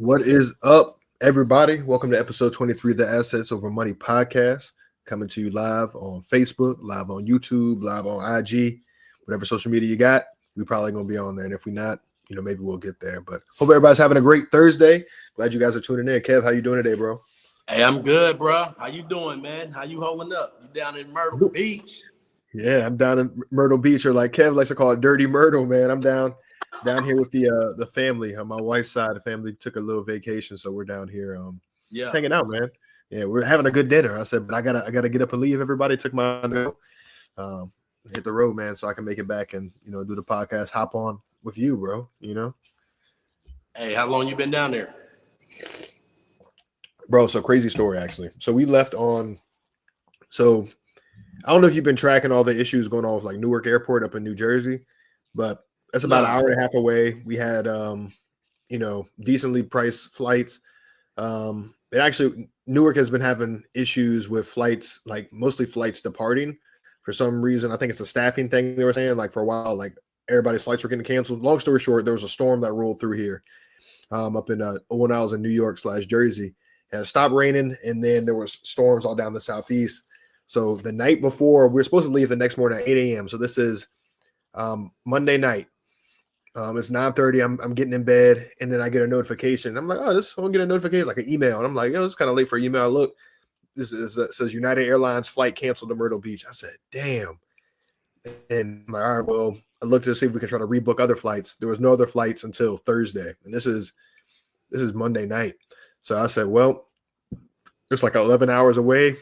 What is up, everybody? Welcome to episode 23 of the Assets Over Money podcast. Coming to you live on Facebook, live on YouTube, live on IG, whatever social media you got. We probably gonna be on there, and if we not, maybe we'll get there. But hope everybody's having a great Thursday. Glad you guys are tuning in. Kev, how you doing today, bro? Hey, I'm good, bro. How you doing, man? How you holding up? You down in Myrtle Beach? Yeah, I'm down in Myrtle Beach, or like Kev likes to call it, Dirty Myrtle, man. I'm down here with the family. On my wife's side, the family took a little vacation, so we're down here just hanging out, man. Yeah, we're having a good dinner. I said, but I gotta get up and leave. Everybody took my note. Hit the road, man, so I can make it back and do the podcast. Hop on with you, bro. Hey, how long you been down there? Bro, so crazy story actually. So we left on. So I don't know if you've been tracking all the issues going on with like Newark Airport up in New Jersey, but that's about an hour and a half away. We had decently priced flights. Newark has been having issues with flights, like mostly flights departing for some reason. I think it's a staffing thing they were saying, like for a while, like everybody's flights were getting canceled. Long story short, there was a storm that rolled through here up in when I was in New York/Jersey. It stopped raining, and then there was storms all down the southeast. So the night before, we were supposed to leave the next morning at 8 a.m. So this is Monday night. It's 9:30. I'm getting in bed, and then I get a notification. I'm like, I'm gonna get a notification, like an email. And I'm like, it's kind of late for an email. Look, it says United Airlines flight canceled to Myrtle Beach. I said, damn. And I'm like, all right, well, I looked to see if we can try to rebook other flights. There was no other flights until Thursday, and this is Monday night. So I said, well, it's like 11 hours away.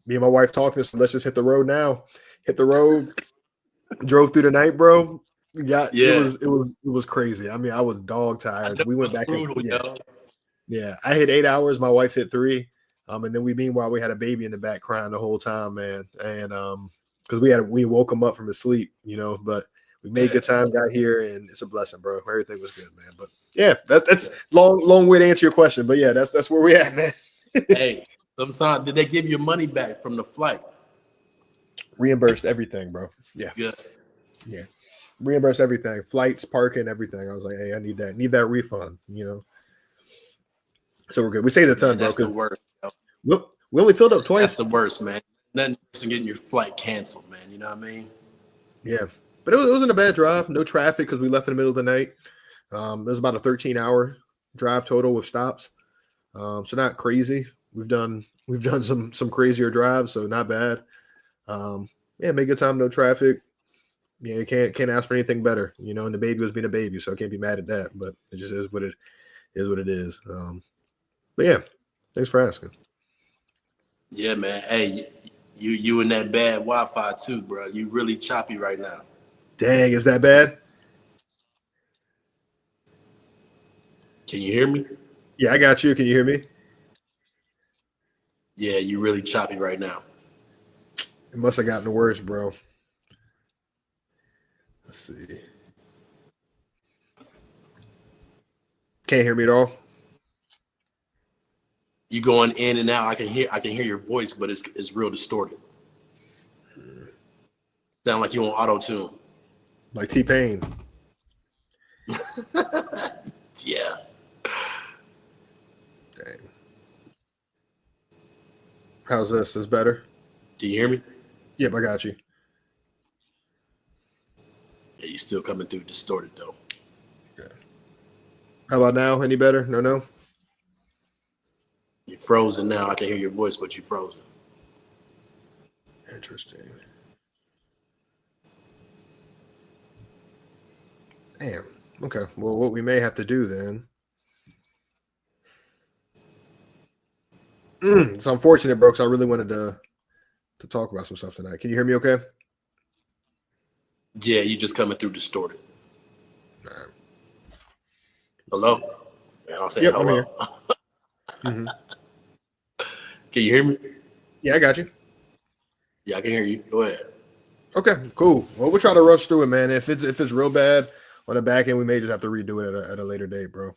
Me and my wife talking, so let's just hit the road now. Hit the road. Drove through the night, bro. Yeah. It was crazy. I mean, I was dog tired. We went back. Yeah. I hit 8 hours. My wife hit 3. And then meanwhile we had a baby in the back crying the whole time, man. And because we woke him up from his sleep, but we made good time, got here, and it's a blessing, bro. Everything was good, man. But yeah, that's long way to answer your question. But yeah, that's where we at, man. Hey, sometimes did they give you money back from the flight? Reimbursed everything, bro. Yeah. Good. Yeah. Reimbursed everything. Flights, parking, everything. I was like, hey, I need that refund, So we're good. We saved a ton, bro. That's the worst. Look, we only filled up twice. That's the worst, man. Nothing worse than getting your flight canceled, man. You know what I mean? Yeah. But it wasn't a bad drive. No traffic because we left in the middle of the night. It was about a 13-hour drive total with stops. So not crazy. We've done some crazier drives, so not bad. Made good time, no traffic. Yeah, you can't ask for anything better, and the baby was being a baby, so I can't be mad at that. But it just is what it is. But yeah, thanks for asking. Yeah, man. Hey, you in that bad Wi-Fi too, bro. You really choppy right now. Dang, is that bad? Can you hear me? Yeah, I got you. Can you hear me? Yeah, you really choppy right now. It must have gotten worse, bro. Let's see. Can't hear me at all. You going in and out. I can hear your voice, but it's real distorted. Sound like you on auto-tune. Like T-Pain. Yeah. Dang. How's this? Is better? Do you hear me? Yep, I got you. Yeah, you still coming through distorted though. Okay. How about now? Any better? No. You're frozen now. I can hear your voice, but you're frozen. Interesting. Damn. Okay. Well, what we may have to do then. It's unfortunate, bro, because I really wanted to talk about some stuff tonight. Can you hear me okay? Yeah, you just coming through distorted. All right. Hello? Yeah, I'm saying hello. Mm-hmm. Can you hear me? Yeah, I got you. Yeah, I can hear you. Go ahead. Okay, cool. Well, we'll try to rush through it, man. If it's real bad on the back end, we may just have to redo it at a later date, bro.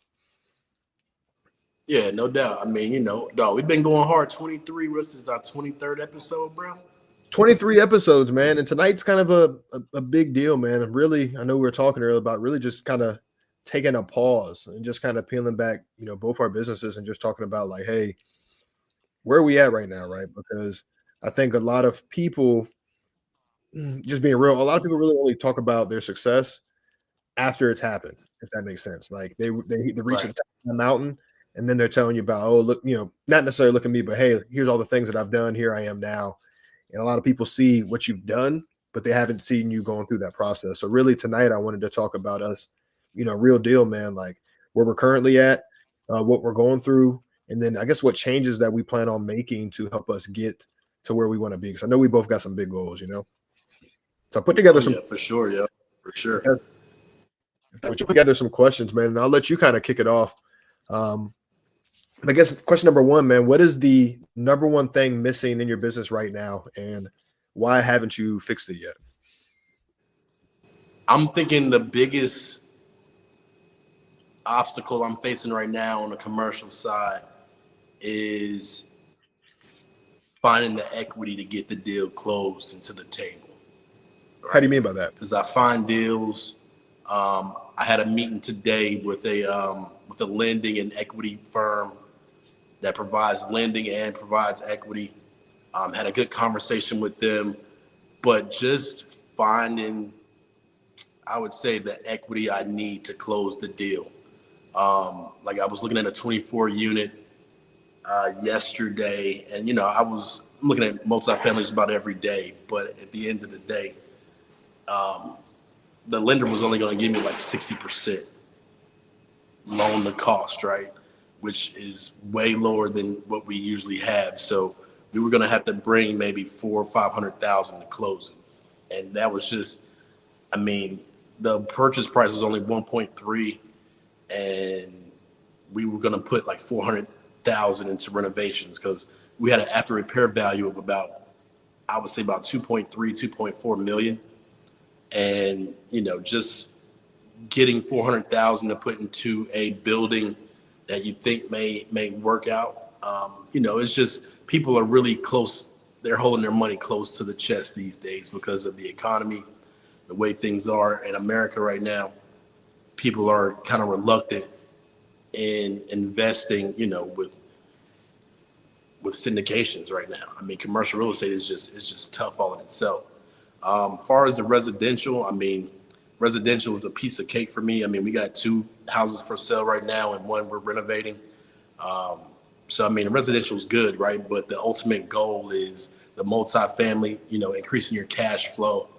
Yeah, no doubt. I mean, dog, we've been going hard. 23. This is our 23rd episode, bro. 23 episodes, man. And tonight's kind of a big deal, man. Really, I know we were talking earlier about really just kind of taking a pause and just kind of peeling back, both our businesses and just talking about like, hey, where are we at right now, right? Because I think a lot of people, just being real, a lot of people really only talk about their success after it's happened, if that makes sense. Like they reach the Right. top of the mountain, and then they're telling you about, oh, look, not necessarily look at me, but hey, here's all the things that I've done. Here I am now. And a lot of people see what you've done, but they haven't seen you going through that process. So really tonight I wanted to talk about us, real deal, man, like where we're currently at, what we're going through, and then I guess what changes that we plan on making to help us get to where we want to be. Because I know we both got some big goals. So I put together Oh some yeah, for sure. Yeah, for sure. I put together some questions, man, and I'll let you kind of kick it off. Um, I guess question number one, man, what is the number one thing missing in your business right now, and why haven't you fixed it yet? I'm thinking the biggest obstacle I'm facing right now on the commercial side is finding the equity to get the deal closed and to the table. How do you Right? mean by that? Because I find deals. I had a meeting today with a lending and equity firm that provides lending and provides equity. Had a good conversation with them, but just finding, I would say, the equity I need to close the deal. Like I was looking at a 24 unit yesterday, and I'm looking at multifamilies about every day. But at the end of the day, the lender was only going to give me like 60% loan to cost, right? Which is way lower than what we usually have. So we were going to have to bring maybe 400,000 or 500,000 to close it, and that was just, I mean, the purchase price was only 1.3, and we were going to put like 400,000 into renovations because we had an after repair value of about, I would say about 2.3, 2.4 million. And, just getting 400,000 to put into a building that you think may work out. It's just people are really close. They're holding their money close to the chest these days because of the economy, the way things are in America right now. People are kind of reluctant in investing, with syndications right now. I mean, commercial real estate is just tough all in itself. Far as the residential, I mean, residential is a piece of cake for me. I mean, we got 2 houses for sale right now and 1 we're renovating. So I mean, residential is good, right? But the ultimate goal is the multifamily, increasing your cash flow,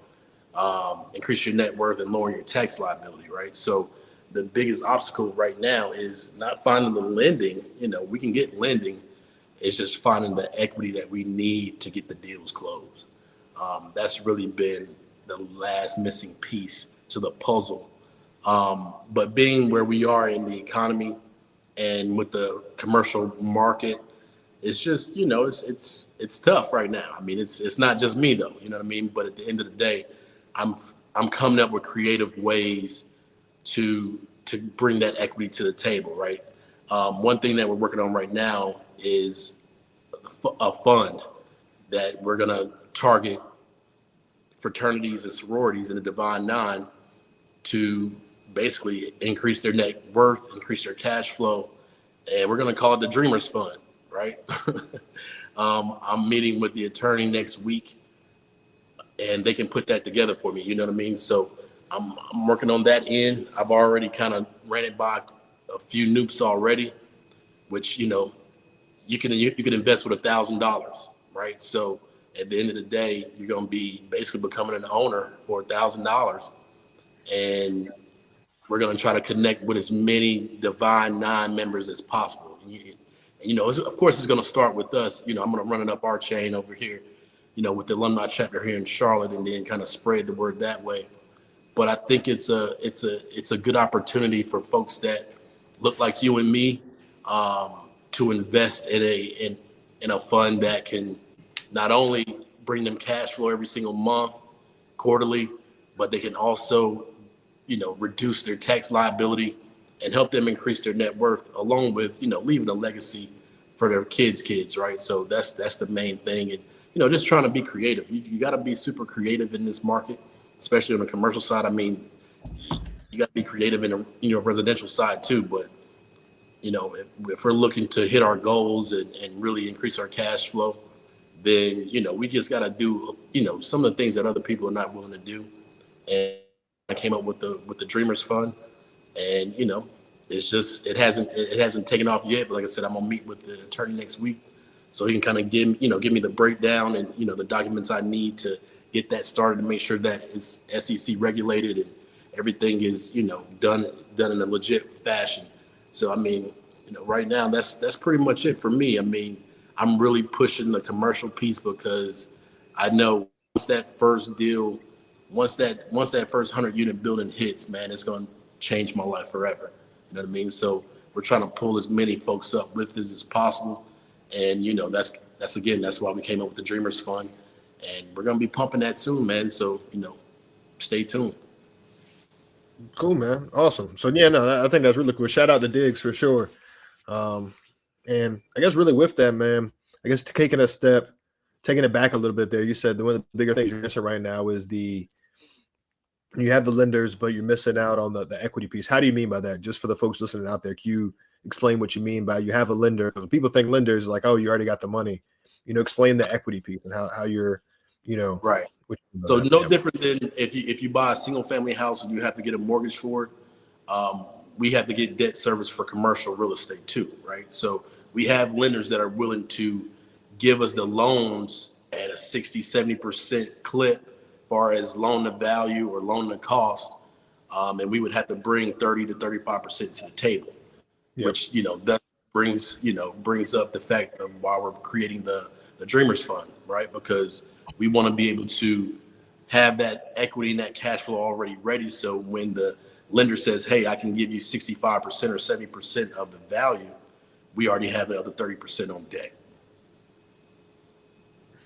increase your net worth, and lowering your tax liability, right? So the biggest obstacle right now is not finding the lending. We can get lending. It's just finding the equity that we need to get the deals closed. That's really been the last missing piece to the puzzle. But being where we are in the economy and with the commercial market, it's just, it's tough right now. I mean, it's not just me though, you know what I mean? But at the end of the day, I'm coming up with creative ways to bring that equity to the table, right? One thing that we're working on right now is a fund that we're gonna target fraternities and sororities in the Divine Nine to basically increase their net worth, increase their cash flow, and we're going to call it the Dreamers Fund, right? I'm meeting with the attorney next week, and they can put that together for me. You know what I mean? So I'm working on that end. I've already kind of ran it by a few noops already, which you can invest with $1,000, right? So at the end of the day, you're going to be basically becoming an owner for $1,000, and we're going to try to connect with as many Divine Nine members as possible. Of course, it's going to start with us. I'm going to run it up our chain over here, with the alumni chapter here in Charlotte, and then kind of spread the word that way. But I think it's a good opportunity for folks that look like you and me, to invest in a fund that can not only bring them cash flow every single month, quarterly, but they can also, reduce their tax liability and help them increase their net worth, along with, leaving a legacy for their kids, right? So that's the main thing. And, just trying to be creative. You got to be super creative in this market, especially on the commercial side. I mean, you got to be creative in the residential side too. But if we're looking to hit our goals and really increase our cash flow, then we just got to do some of the things that other people are not willing to do. And I came up with the Dreamers Fund, and it hasn't taken off yet. But like I said, I'm gonna meet with the attorney next week, so he can kind of give me the breakdown and the documents I need to get that started to make sure that it's SEC regulated and everything is done in a legit fashion. So I mean, right now that's pretty much it for me. I mean, I'm really pushing the commercial piece because I know once that first 100-unit building hits, man, it's going to change my life forever. You know what I mean? So we're trying to pull as many folks up with this as possible. And, that's why we came up with the Dreamers Fund. And we're going to be pumping that soon, man. So, stay tuned. Cool, man. Awesome. So, yeah, no, I think that's really cool. Shout out to Diggs for sure. And I guess really with that, man, I guess taking it back a little bit there, you said one of the bigger things you're missing right now is you have the lenders, but you're missing out on the equity piece. How do you mean by that? Just for the folks listening out there, can you explain what you mean by you have a lender? Because people think lenders like, oh, you already got the money. Explain the equity piece and how you're, right. So no different than if you buy a single family house and you have to get a mortgage for it. We have to get debt service for commercial real estate too, right? So we have lenders that are willing to give us the loans at a 60-70% clip as far as loan to value or loan to cost. And we would have to bring 30 to 35% to the table, which, that brings up the fact of why we're creating the Dreamers Fund, right? Because we want to be able to have that equity and that cash flow already ready. So when the lender says, hey, I can give you 65% or 70% of the value, we already have the other 30% on deck.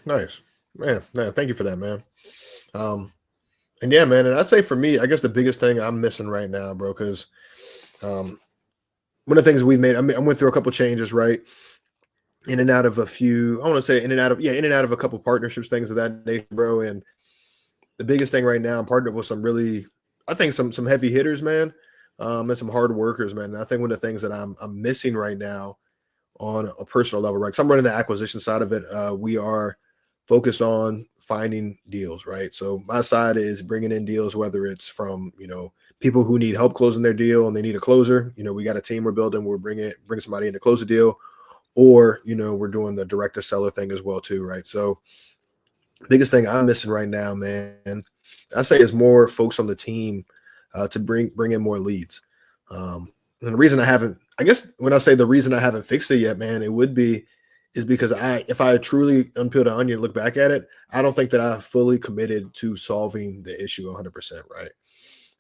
Nice, man. Thank you for that, man. And yeah, man. And I'd say for me, I guess the biggest thing I'm missing right now, bro, because one of the things we've made, I went through a couple changes, right? In and out of a couple partnerships, things of that nature, bro. And the biggest thing right now, I'm partnered with some heavy hitters, man, and some hard workers, man. And I think one of the things that I'm missing right now on a personal level, right? So I'm running the acquisition side of it. We are focused on finding deals, right? So my side is bringing in deals, whether it's from, people who need help closing their deal and they need a closer. We got a team we're building. We're bring somebody in to close a deal, or, we're doing the direct to seller thing as well too, right? So biggest thing I'm missing right now, man, I say is more folks on the team to bring in more leads. And the reason when I say the reason I haven't fixed it yet, man, is because if I truly unpeel the onion and look back at it, I don't think that I fully committed to solving the issue 100%, right?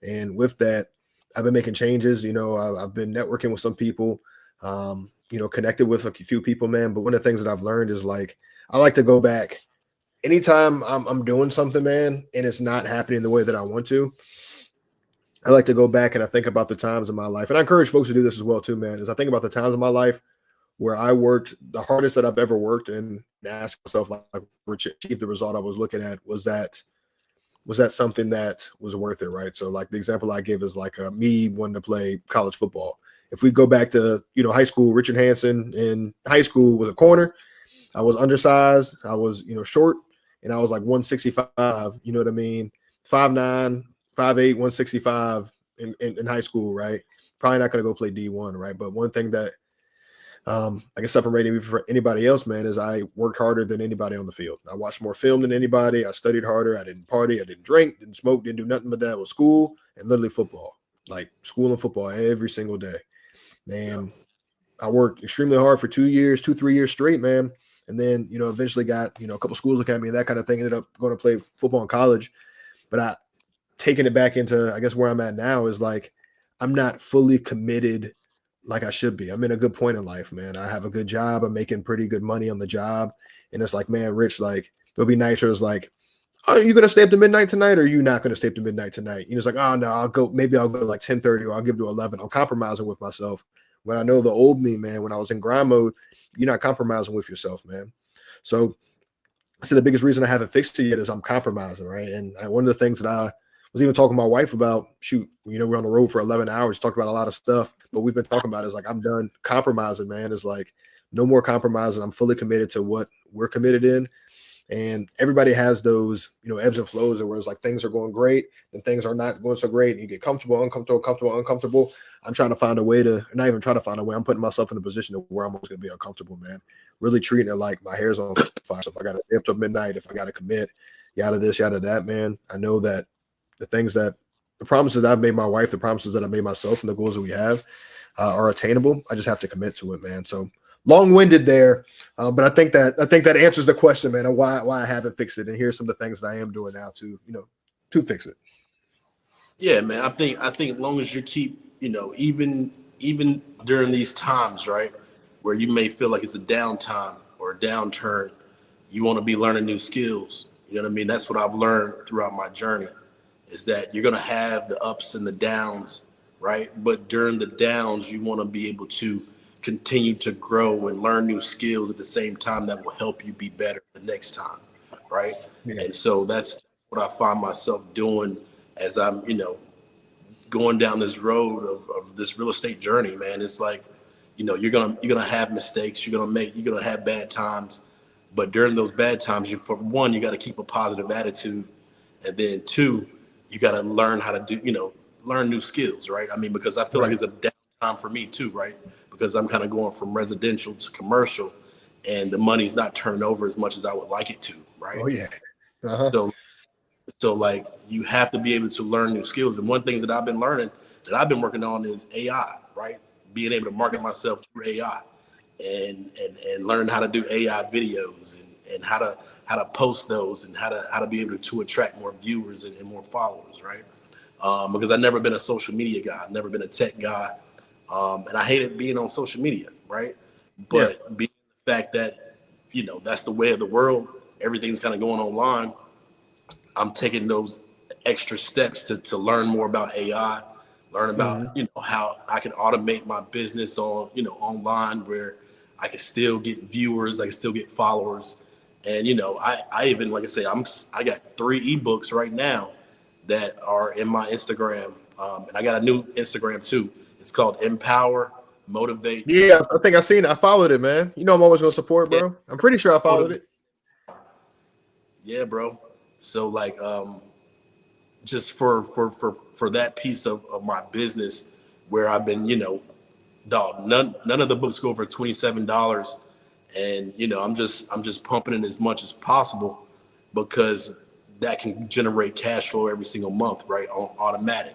And with that, I've been making changes. I've been networking with some people, connected with a few people, man. But one of the things that I've learned is I like to go back anytime I'm doing something, man, and it's not happening the way that I want to. I like to go back and I think about the times in my life, and I encourage folks to do this as well too, man. Is I think about the times in my life where I worked the hardest that I've ever worked, and ask myself, achieve the result I was looking at. Was that something that was worth it, right? So the example I give is me wanting to play college football. If we go back to high school, Richard Hansen in high school was a corner. I was undersized. I was short, and I was 165. You know what I mean? 5'9", 5'8", 165 in high school, right? Probably not going to go play D1, right? But one thing that I guess separating me from anybody else, man, is I worked harder than anybody on the field. I watched more film than anybody. I studied harder. I didn't party. I didn't drink, didn't smoke, didn't do nothing but that. It was school and literally football, school and football every single day. And I worked extremely hard for 3 years straight, man. And then, eventually got, a couple schools looking at me and that kind of thing. Ended up going to play football in college. But taking it back into, I guess, where I'm at now is I'm not fully committed like I should be. I'm in a good point in life, man. I have a good job. I'm making pretty good money on the job. And it's man, Rich, it'll be nicer. It's oh, are you going to stay up to midnight tonight, or are you not going to stay up to midnight tonight? It's oh, no, maybe I'll go to 10:30, or I'll give to 11. I'm compromising with myself. When I know the old me, man, when I was in grind mode, you're not compromising with yourself, man. So the biggest reason I haven't fixed it yet is I'm compromising, right? And one of the things that I was even talking to my wife about, shoot, we're on the road for 11 hours, talked about a lot of stuff, but we've been talking about is like, I'm done compromising, man. It's like no more compromising. I'm fully committed to what we're committed in. And everybody has those, ebbs and flows where it's like things are going great, then things are not going so great, and you get comfortable, uncomfortable, comfortable, uncomfortable. I'm trying to find a way to, not even try to find a way. I'm putting myself in a position where I'm always going to be uncomfortable, man. Really treating it like my hair's on fire. So if I got to stay up till midnight, if I got to commit, yada this, yada that, man, I know that the promises that I've made my wife, the promises that I made myself, and the goals that we have are attainable. I just have to commit to it, man. So long-winded there, but I think that answers the question, man, of why I haven't fixed it. And here's some of the things that I am doing now to fix it. Yeah, man. I think as long as you keep, even during these times, right, where you may feel like it's a downtime or a downturn, you want to be learning new skills. You know what I mean? That's what I've learned throughout my journey, is that you're going to have the ups and the downs, right? But during the downs, you want to be able to continue to grow and learn new skills at the same time that will help you be better the next time, right? Yeah. And so that's what I find myself doing as I'm, going down this road of this real estate journey, man. It's like, you're gonna have mistakes, you're gonna have bad times, but during those bad times, for one, you got to keep a positive attitude, and then two, you got to learn how to learn new skills, right? I mean, because I feel like it's a downtime for me too, right? Because I'm kind of going from residential to commercial, and the money's not turning over as much as I would like it to, right? Oh yeah. Uh-huh. So like you have to be able to learn new skills. And one thing that I've been learning, that I've been working on, is AI, right? Being able to market myself through AI and learn how to do AI videos and how to post those and how to be able to attract more viewers and more followers, right? Because I've never been a social media guy. I've never been a tech guy. And I hated being on social media, right? But being the fact that, that's the way of the world, everything's kind of going online, I'm taking those extra steps to learn more about AI, learn about, how I can automate my business on, online, where I can still get viewers, I can still get followers. And, I even, like I say, I got 3 ebooks right now that are in my Instagram. And I got a new Instagram too. It's called Empower, Motivate. Yeah, I think I seen it. I followed it, man. I'm always going to support, bro. Yeah. I'm pretty sure I followed it. Yeah, bro. So like, just for that piece of my business, where I've been, none of the books go over $27, and I'm just pumping in as much as possible, because that can generate cash flow every single month, right, on automatic.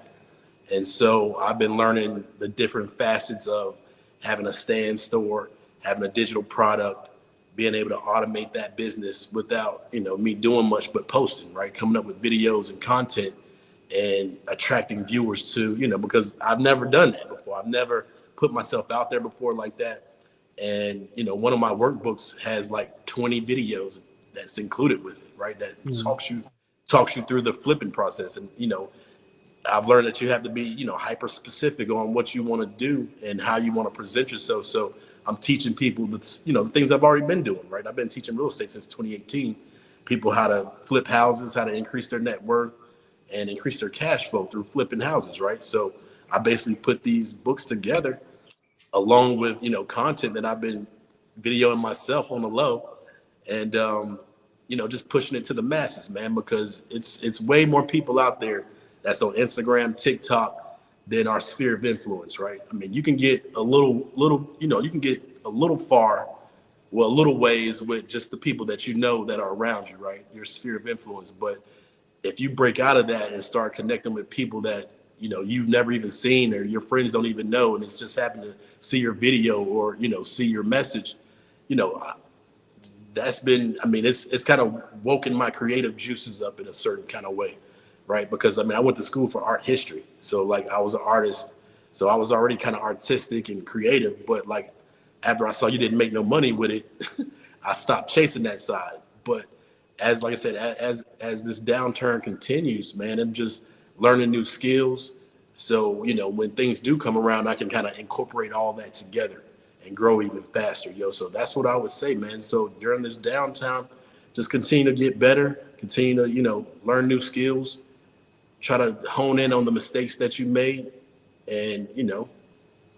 And so I've been learning the different facets of having a stand store, having a digital product, being able to automate that business without, me doing much but posting, right? Coming up with videos and content and attracting viewers to, because I've never done that before. I've never put myself out there before like that. And, one of my workbooks has like 20 videos that's included with it, right? That talks you through the flipping process. And, I've learned that you have to be, hyper specific on what you want to do and how you want to present yourself. So I'm teaching people that's, the things I've already been doing, right? I've been teaching real estate since 2018, people how to flip houses, how to increase their net worth and increase their cash flow through flipping houses, right? So I basically put these books together along with, content that I've been videoing myself on the low, and, just pushing it to the masses, man, because it's way more people out there that's on Instagram, TikTok, than our sphere of influence, right? I mean, you can get a little, you can get a little far, a little ways with just the people that that are around you, right? Your sphere of influence. But if you break out of that and start connecting with people that, you've never even seen, or your friends don't even know, and it's just happened to see your video or, see your message, that's been, it's kind of woken my creative juices up in a certain kind of way. Right. Because I went to school for art history. So like I was an artist. So I was already kind of artistic and creative. But like after I saw you didn't make no money with it, I stopped chasing that side. But like I said, as this downturn continues, man, I'm just learning new skills. So, when things do come around, I can kind of incorporate all that together and grow even faster. So that's what I would say, man. So during this downtime, just continue to get better, continue to, learn new skills. try to hone in on the mistakes that you made, and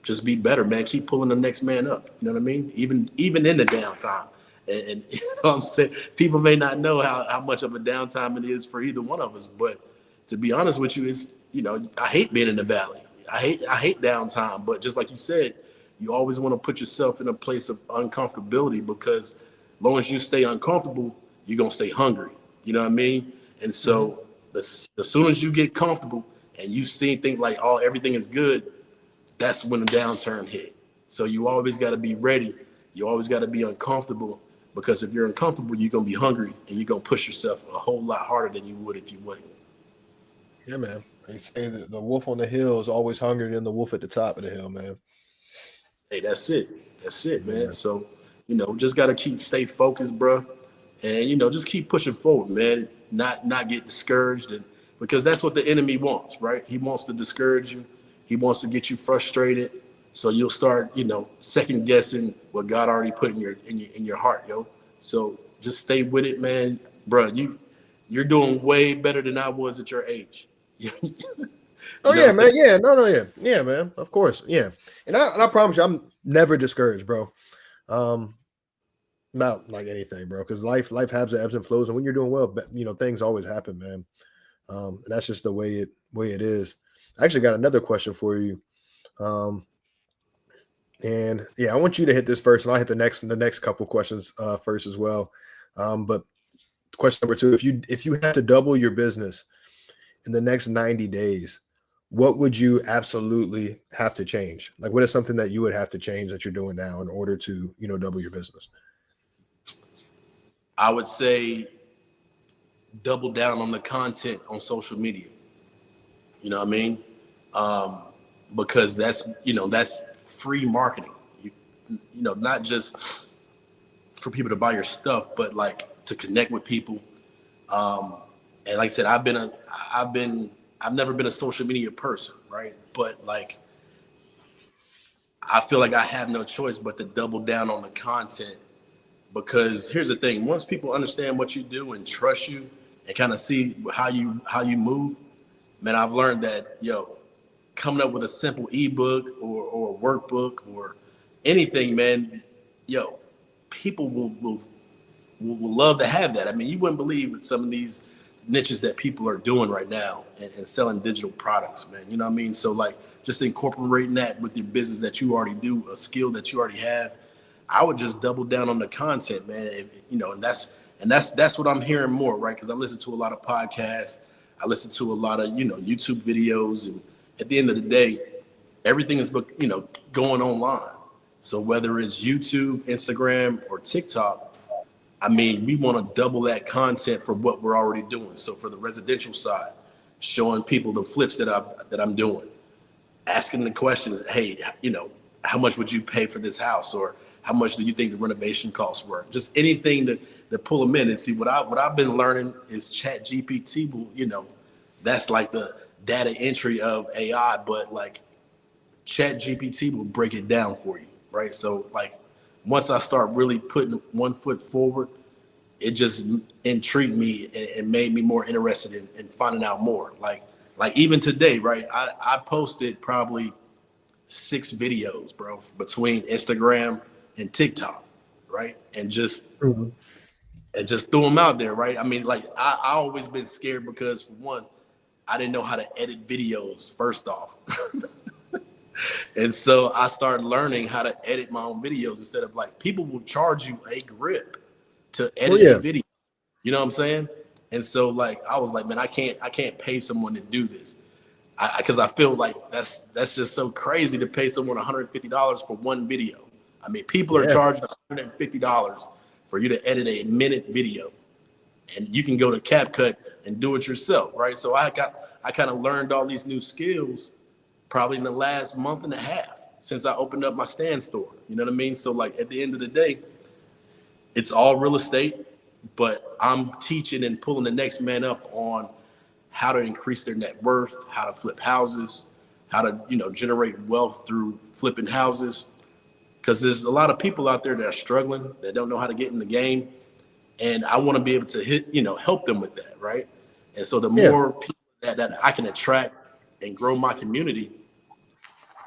just be better, man. Keep pulling the next man up. You know what I mean? Even in the downtime. And you know what I'm saying? People may not know how much of a downtime it is for either one of us, but to be honest with you, it's I hate being in the valley. I hate downtime, but just like you said, you always want to put yourself in a place of uncomfortability, because as long as you stay uncomfortable, you're gonna stay hungry. You know what I mean? And so as soon as you get comfortable and you see things like, oh, everything is good, that's when the downturn hit. So you always got to be ready. You always got to be uncomfortable, because if you're uncomfortable, you're gonna be hungry and you're gonna push yourself a whole lot harder than you would if you wouldn't. Yeah, man. They say that the wolf on the hill is always hungrier than the wolf at the top of the hill, man. Hey, that's it. That's it, man. Yeah. So, just got to stay focused, bro. And, just keep pushing forward, man. Not get discouraged. And because that's what the enemy wants, right? He wants to discourage you. He wants to get you frustrated. So you'll start, second guessing what God already put in your heart, yo. So just stay with it, man. Bro, you're doing way better than I was at your age. Oh yeah, man. Yeah, no, yeah, man. Of course, yeah. And I promise you, I'm never discouraged, bro. About like anything, bro. Because life has the ebbs and flows, and when you're doing well, but things always happen, man. And that's just the way it is. I actually got another question for you. And yeah, I want you to hit this first, and I'll hit the next couple questions first as well. But question number 2: if you had to double your business in the next 90 days, what would you absolutely have to change? Like, what is something that you would have to change that you're doing now in order to, double your business? I would say double down on the content on social media. You know what I mean? Because that's free marketing. Not just for people to buy your stuff, but like to connect with people. And like I said, I've never been a social media person, right? But like, I feel like I have no choice but to double down on the content, because here's the thing: once people understand what you do and trust you and kind of see how you move, man, I've learned that coming up with a simple ebook or a workbook or anything, man, people will love to have that. I mean, you wouldn't believe some of these niches that people are doing right now and selling digital products, man. You know what I mean? So like, just incorporating that with your business that you already do, a skill that you already have, I would just double down on the content, man. And that's what I'm hearing more, right? Because I listen to a lot of podcasts, I listen to a lot of YouTube videos, and at the end of the day, everything is going online. So whether it's YouTube, Instagram, or TikTok, I mean, we want to double that content for what we're already doing. So for the residential side, showing people the flips that I'm doing, asking the questions, hey, how much would you pay for this house, or how much do you think the renovation costs were? Just anything to pull them in and see. What I've been learning is ChatGPT will, that's like the data entry of AI, but like ChatGPT will break it down for you, right? So like, once I start really putting one foot forward, it just intrigued me and made me more interested in finding out more. Like even today, right? I posted probably 6 videos, bro, between Instagram and TikTok, right? And just threw them out there, right? I mean, like I always been scared because, for one, I didn't know how to edit videos first off. And so I started learning how to edit my own videos, instead of like, people will charge you a grip to edit a video. You know what I'm saying? And so like, I was like, man, I can't pay someone to do this. Because I feel like that's just so crazy to pay someone $150 for one video. I mean, people are charging $150 for you to edit a minute video, and you can go to CapCut and do it yourself, right? So I kind of learned all these new skills probably in the last month and a half since I opened up my stand store. You know what I mean? So like, at the end of the day, it's all real estate, but I'm teaching and pulling the next man up on how to increase their net worth, how to flip houses, how to, generate wealth through flipping houses. Because there's a lot of people out there that are struggling, that don't know how to get in the game. And I want to be able to help them with that, right? And so the more people that I can attract and grow my community,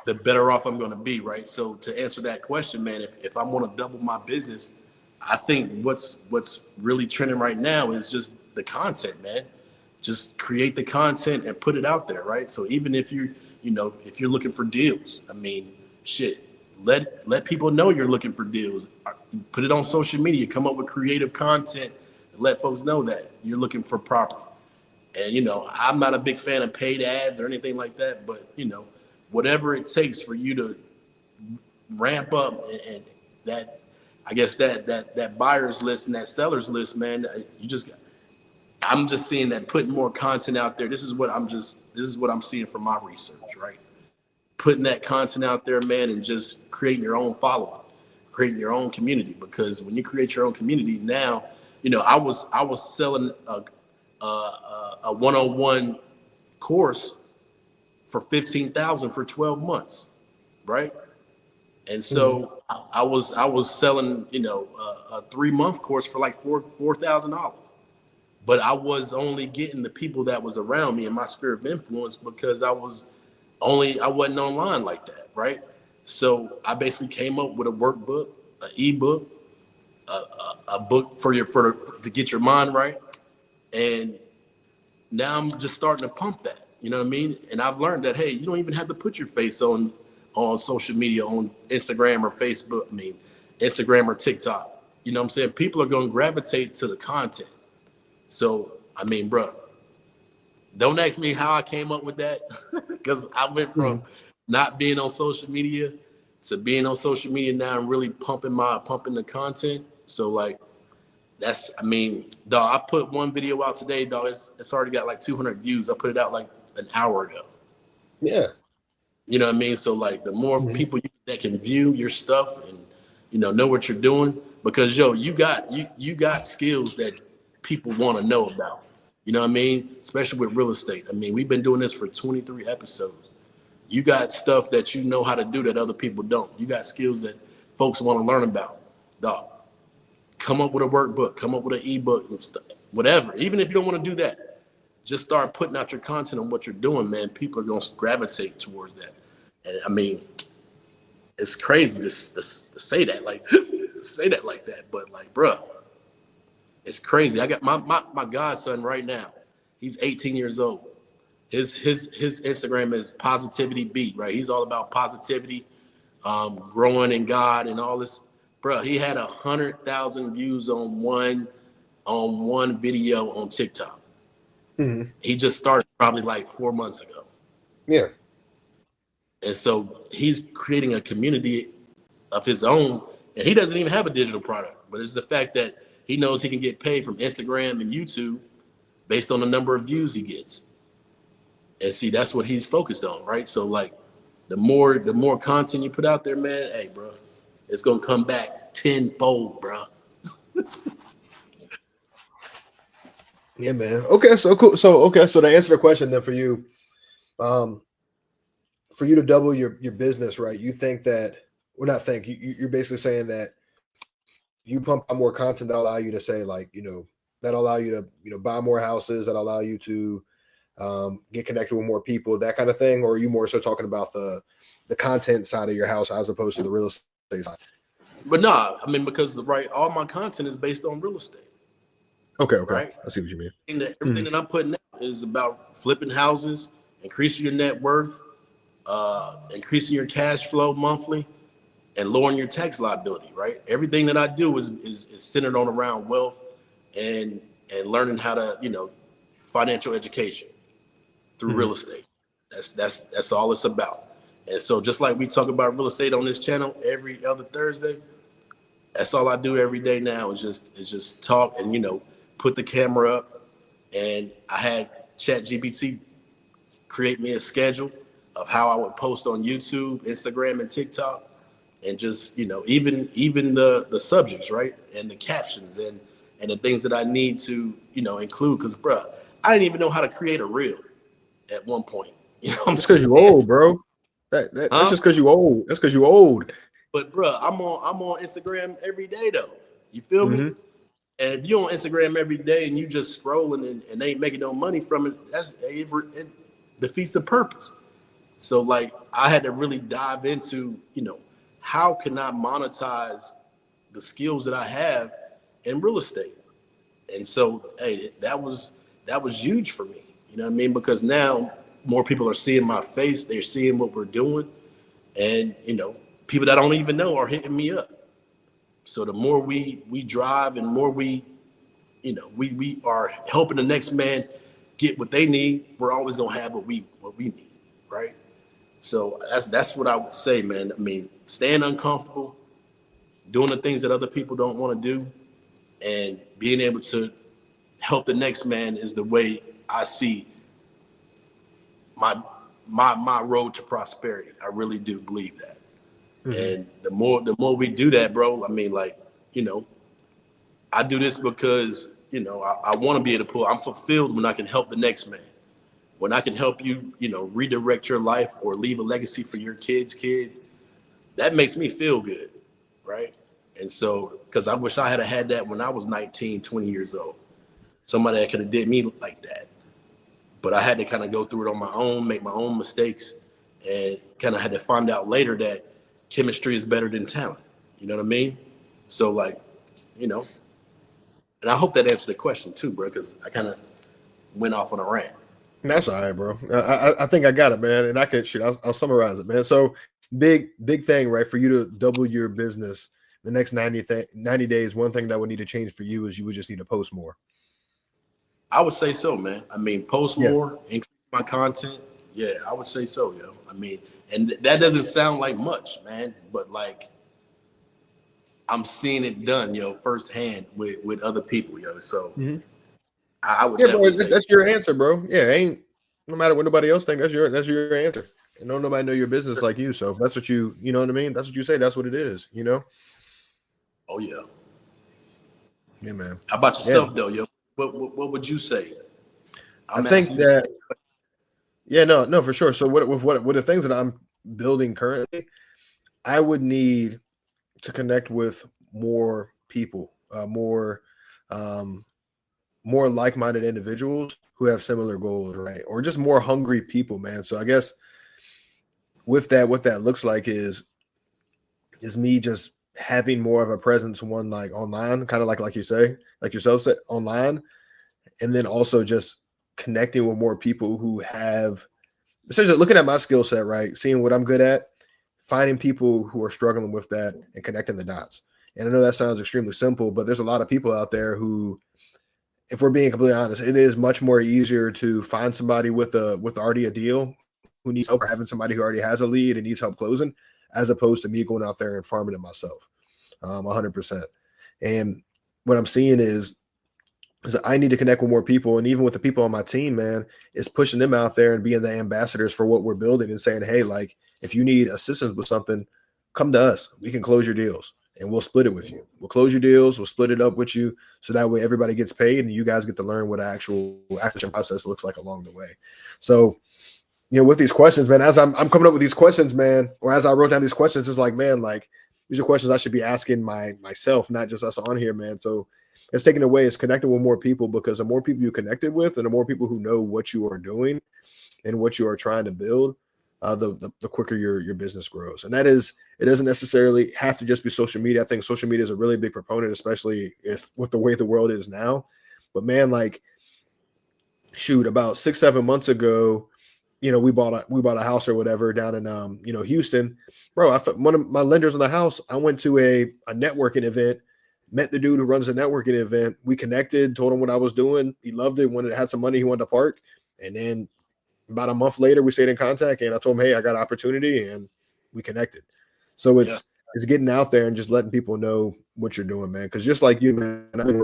the better off I'm going to be, right? So to answer that question, man, if I want to double my business, I think what's really trending right now is just the content, man. Just create the content and put it out there, right? So even if if you're looking for deals, I mean, shit, let people know you're looking for deals. Put it on social media, come up with creative content, and let folks know that you're looking for property. And I'm not a big fan of paid ads or anything like that, but whatever it takes for you to ramp up and that, I guess that buyer's list and that seller's list, man, I'm just seeing that putting more content out there. This is what I'm seeing from my research, right? Putting that content out there, man, and just creating your own following, creating your own community. Because when you create your own community, now, I was selling a one-on-one course for $15,000 for 12 months, right? And so I was selling, a 3-month course for like $4,000. But I was only getting the people that was around me in my sphere of influence because I wasn't online like that, right? So I basically came up with a workbook, an ebook, a book to get your mind right. And now I'm just starting to pump that, you know what I mean? And I've learned that, hey, you don't even have to put your face on social media, on Instagram or Facebook, Instagram or TikTok. You know what I'm saying? People are going to gravitate to the content. So, bro, don't ask me how I came up with that because I went from not being on social media to being on social media now and really pumping the content. So, like, dog, I put one video out today, dog. It's already got like 200 views. I put it out like an hour ago. Yeah. You know what I mean? So, like, the more people that can view your stuff and, know what you're doing, because, you got skills that people want to know about, you know what I mean? Especially with real estate. We've been doing this for 23 episodes. You got stuff that you know how to do that other people don't. You got skills that folks want to learn about. Dog, come up with a workbook, come up with an ebook, and whatever. Even if you don't want to do that, just start putting out your content on what you're doing, man. People are going to gravitate towards that. And it's crazy to say that, like, like that, but like, bro. It's crazy. I got my godson right now. He's 18 years old. His Instagram is Positivity Beat, right? He's all about positivity, growing in God and all this. Bro, he had 100,000 views on one video on TikTok. He just started probably like 4 months ago. Yeah. And so he's creating a community of his own, and he doesn't even have a digital product, but it's the fact that he knows he can get paid from Instagram and YouTube based on the number of views he gets. And see, that's what he's focused on, right? So, like, the more content you put out there, man, hey, bro, it's going to come back tenfold, bro. Yeah, man. Okay, so cool. So to answer the question then for you to double your business, right? You think that, or not think, you're basically saying that you pump out more content that allow you to say, like, that allow you to, buy more houses, that allow you to get connected with more people, that kind of thing? Or are you more so talking about the content side of your house as opposed to the real estate side? But nah, because all my content is based on real estate. Okay. Right? I see what you mean. And everything that I'm putting out is about flipping houses, increasing your net worth, increasing your cash flow monthly, and lowering your tax liability, right? Everything that I do is centered on around wealth and learning how to, financial education through real estate. That's all it's about. And so just like we talk about real estate on this channel every other Thursday, that's all I do every day now is just talk and, put the camera up. And I had ChatGPT create me a schedule of how I would post on YouTube, Instagram, and TikTok. And just, even the subjects, right? And the captions and the things that I need to, include. Because, bro, I didn't even know how to create a reel at one point. That's because you old, bro. That's just because you old. That's because you old. But, bro, I'm on Instagram every day, though. You feel me? And if you're on Instagram every day and you just scrolling and ain't making no money from it, it defeats the purpose. So like I had to really dive into, how can I monetize the skills that I have in real estate? And so, hey, that was huge for me. You know what I mean? Because now more people are seeing my face, they're seeing what we're doing, and people that I don't even know are hitting me up. So the more we drive and more we are helping the next man get what they need, we're always gonna have what we need, right? So that's what I would say, man. I mean, staying uncomfortable, doing the things that other people don't want to do, and being able to help the next man is the way I see my road to prosperity. I really do believe that. And the more we do that, bro, I mean, like, I do this because, I want to be able to I'm fulfilled when I can help the next man. When I can help you, redirect your life or leave a legacy for your kids, that makes me feel good, right? And so, because I wish I had that when I was 19, 20 years old. Somebody that could have did me like that. But I had to kind of go through it on my own, make my own mistakes, and kind of had to find out later that chemistry is better than talent. You know what I mean? So like, and I hope that answered the question too, bro, because I kind of went off on a rant. That's all right, bro. I think I got it, man. And I can I'll summarize it, man. So big thing, right? For you to double your business the next 90 days, one thing that would need to change for you is you would just need to post more. I would say so, man. I mean, post more, increase my content. Yeah, I would say so, yo. I mean, and that doesn't sound like much, man, but like I'm seeing it done, firsthand with other people, yo. So I would definitely say that's your answer, bro. Yeah, no matter what nobody else think, that's your answer. And don't nobody know your business like you. So that's what you know what I mean? That's what you say, that's what it is, Oh yeah. Yeah, man. How about yourself though, yo? What would you say? I think that no, for sure. So what the things that I'm building currently, I would need to connect with more people, more like-minded individuals who have similar goals, right? Or just more hungry people, man. So I guess with that, what that looks like is me just having more of a presence, one like online, kind of like you say, like yourself said, online, and then also just connecting with more people who have essentially looking at my skill set, right? Seeing what I'm good at, finding people who are struggling with that and connecting the dots. And I know that sounds extremely simple, but there's a lot of people out there who, if we're being completely honest, it is much more easier to find somebody with already a deal who needs help, or having somebody who already has a lead and needs help closing, as opposed to me going out there and farming it myself, 100%. And what I'm seeing is I need to connect with more people, and even with the people on my team, man, is pushing them out there and being the ambassadors for what we're building and saying, hey, like if you need assistance with something, come to us. We can close your deals and we'll split it with you. We'll close your deals. We'll split it up with you. So that way everybody gets paid and you guys get to learn what actual action process looks like along the way. So, with these questions, man, as I'm coming up with these questions, man, or as I wrote down these questions, it's like, man, like these are questions I should be asking myself, not just us on here, man. So it's taken away, it's connecting with more people, because the more people you connected with and the more people who know what you are doing and what you are trying to build, the quicker your business grows. And it doesn't necessarily have to just be social media. I think social media is a really big proponent, especially with the way the world is now. But man, like, shoot, about 6-7 months ago, we bought a house or whatever down in Houston, bro. One of my lenders on the house, I went to a networking event, met the dude who runs the networking event. We connected, told him what I was doing. He loved it. When it had some money, he wanted to park. And then about a month later, we stayed in contact, and I told him, hey, I got an opportunity, and we connected. So it's getting out there and just letting people know what you're doing, man. Because just like you, man, I've been